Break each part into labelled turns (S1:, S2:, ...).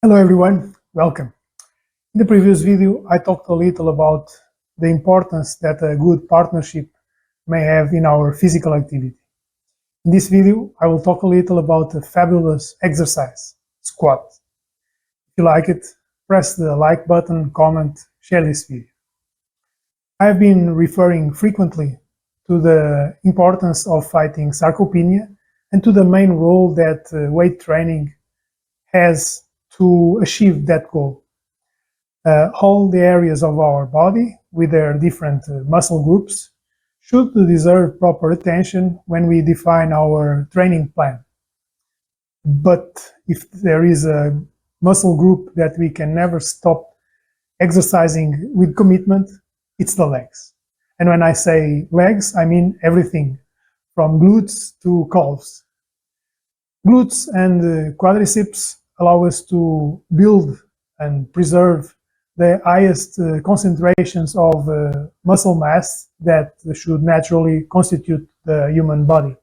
S1: Hello everyone, welcome. In the previous video, I talked a little about the importance that a good partnership may have in our physical activity. In this video, I will talk a little about a fabulous exercise, squat. If you like it, press the like button, comment, share this video. I have been referring frequently to the importance of fighting sarcopenia and to the main role that weight training has to achieve that goal. All the areas of our body with their different muscle groups should deserve proper attention when we define our training plan. But if there is a muscle group that we can never stop exercising with commitment, it's the legs. And when I say legs, I mean everything from glutes to calves. Glutes and quadriceps allow us to build and preserve the highest concentrations of muscle mass that should naturally constitute the human body.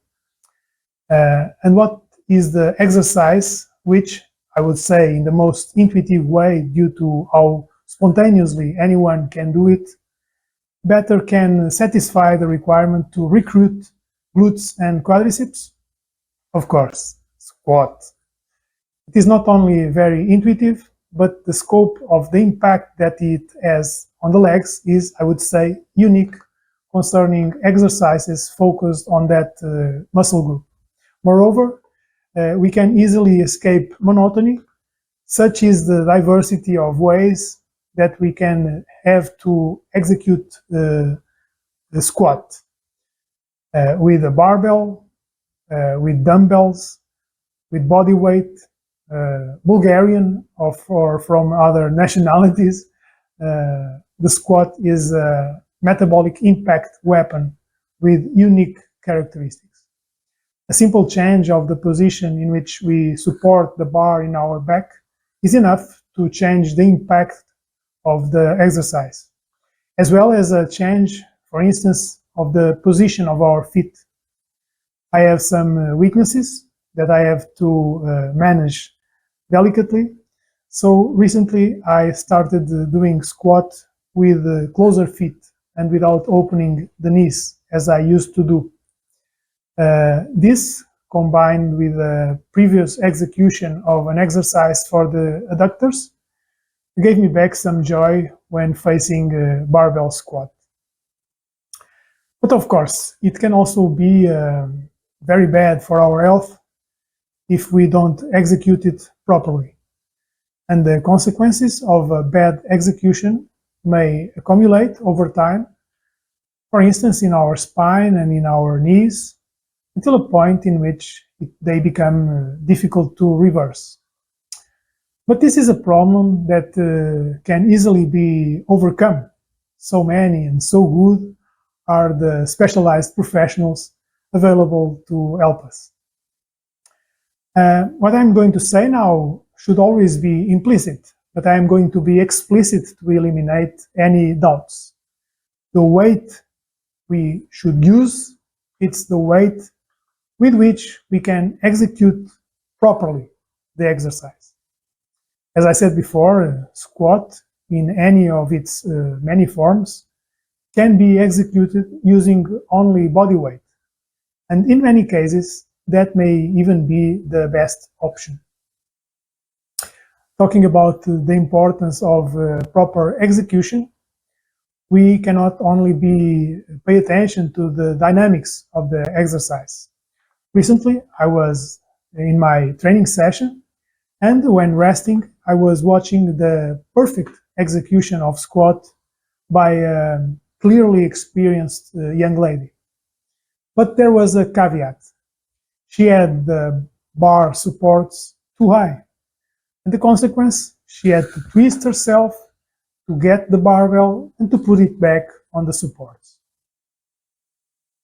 S1: And what is the exercise which I would say in the most intuitive way, due to how spontaneously anyone can do it, better can satisfy the requirement to recruit glutes and quadriceps? Of course, squat. It is not only very intuitive, but the scope of the impact that it has on the legs is, I would say, unique concerning exercises focused on that muscle group. Moreover, we can easily escape monotony. Such is the diversity of ways that we can have to execute the squat with a barbell, with dumbbells, with body weight, Bulgarian or from other nationalities. The squat is a metabolic impact weapon with unique characteristics. A simple change of the position in which we support the bar in our back is enough to change the impact of the exercise, as well as a change, for instance, of the position of our feet. I have some weaknesses that I have to manage delicately. So recently I started doing squat with closer feet and without opening the knees as I used to do. This, combined with a previous execution of an exercise for the adductors, gave me back some joy when facing a barbell squat. But of course, it can also be very bad for our health if we don't execute it properly. And the consequences of a bad execution may accumulate over time, for instance, in our spine and in our knees, until a point in which they become difficult to reverse. But this is a problem that can easily be overcome. So many and so good are the specialized professionals available to help us. What I'm going to say now should always be implicit, but I am going to be explicit to eliminate any doubts. The weight we should use, it's the weight with which we can execute properly the exercise. As I said before, squat in any of its many forms can be executed using only body weight. And in many cases, that may even be the best option. Talking about the importance of proper execution, we cannot only pay attention to the dynamics of the exercise. Recently, I was in my training session, and when resting, I was watching the perfect execution of squat by a clearly experienced young lady. But there was a caveat. She had the bar supports too high. And the consequence, she had to twist herself to get the barbell and to put it back on the supports.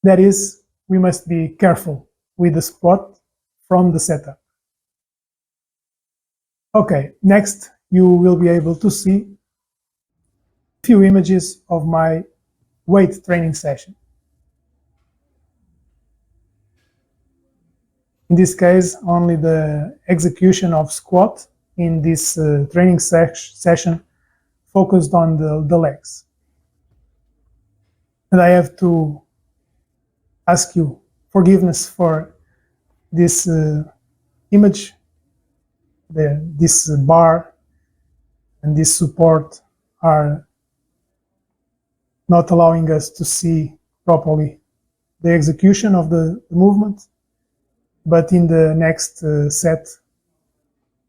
S1: That is, we must be careful with the squat from the setup. Okay, next you will be able to see a few images of my weight training session. In this case, only the execution of squat in this training session focused on the legs. And I have to ask you forgiveness for this image, this bar and this support are not allowing us to see properly the execution of the movement, but in the next set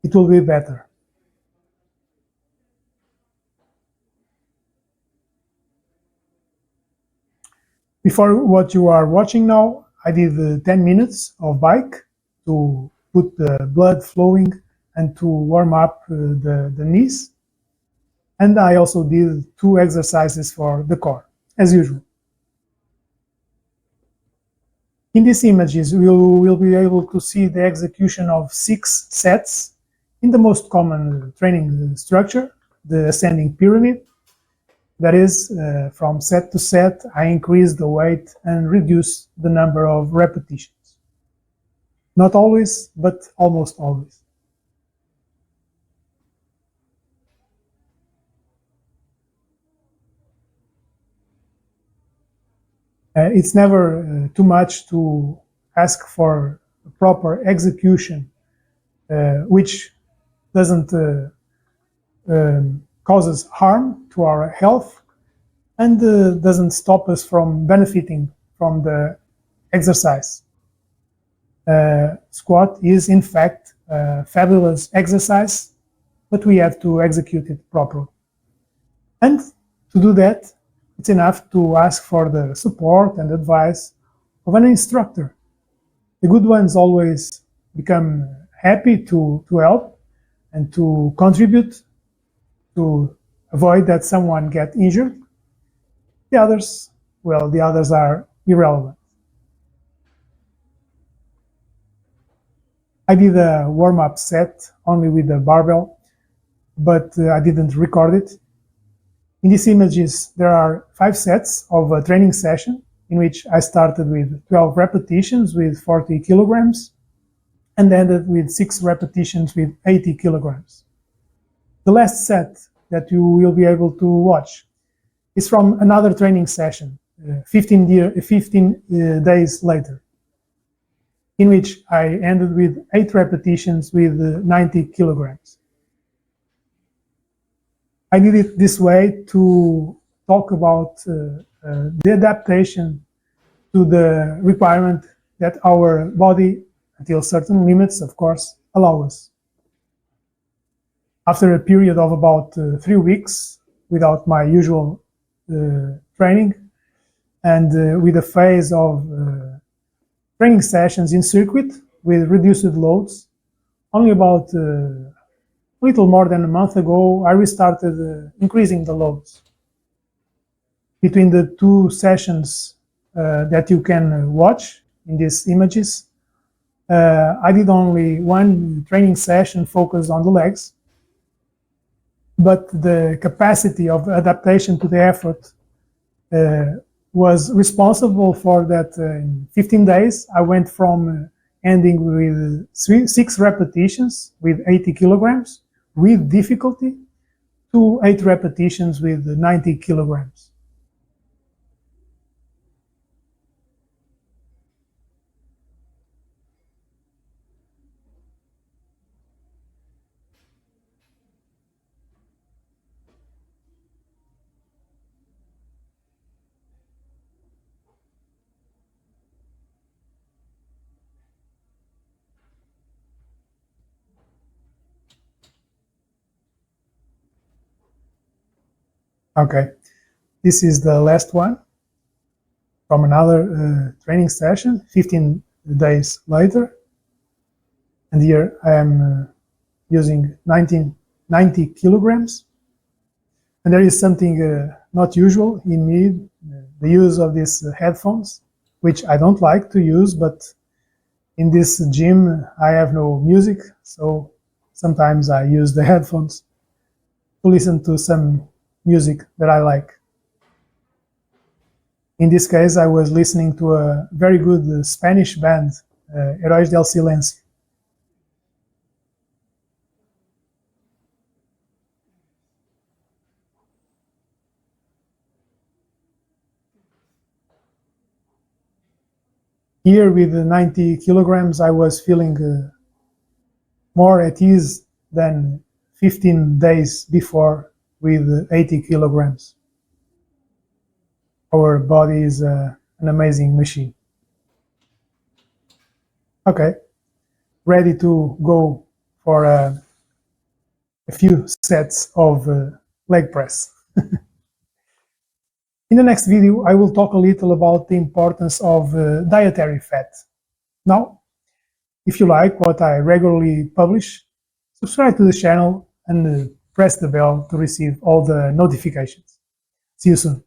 S1: it will be better. Before what you are watching now, I did 10 minutes of bike to put the blood flowing and to warm up the knees. And I also did 2 exercises for the core, as usual. In these images, we will be able to see the execution of 6 sets in the most common training structure, the ascending pyramid. That is, from set to set, I increase the weight and reduce the number of repetitions. Not always, but almost always. It's never too much to ask for proper execution, which doesn't causes harm to our health and doesn't stop us from benefiting from the exercise. Squat is in fact a fabulous exercise, but we have to execute it properly. And to do that, it's enough to ask for the support and advice of an instructor. The good ones always become happy to help and to contribute to avoid that someone get injured. The others, well, the others are irrelevant. I did a warm-up set only with the barbell, but I didn't record it. In these images, there are 5 sets of a training session in which I started with 12 repetitions with 40 kilograms and ended with 6 repetitions with 80 kilograms. The last set that you will be able to watch is from another training session, 15 days later, in which I ended with 8 repetitions with 90 kilograms. I did it this way to talk about the adaptation to the requirement that our body, until certain limits, of course, allow us. After a period of about 3 weeks without my usual training and with a phase of training sessions in circuit with reduced loads, only about little more than a month ago, I restarted increasing the loads. Between the 2 sessions that you can watch in these images, I did only 1 training session focused on the legs, but the capacity of adaptation to the effort was responsible for that. In 15 days, I went from ending with 6 repetitions with 80 kilograms with difficulty to 8 repetitions with 90 kilograms. Okay, this is the last one from another training session, 15 days later. And here I am using 90 kilograms. And there is something not usual in me, the use of these headphones, which I don't like to use, but in this gym I have no music, so sometimes I use the headphones to listen to some music that I like. In this case, I was listening to a very good Spanish band, Heróis del Silencio. Here with 90 kilograms, I was feeling more at ease than 15 days before with 80 kilograms. Our body is an amazing machine. Okay, ready to go for a few sets of leg press. In the next video, I will talk a little about the importance of dietary fat. Now, if you like what I regularly publish, subscribe to the channel and press the bell to receive all the notifications. See you soon.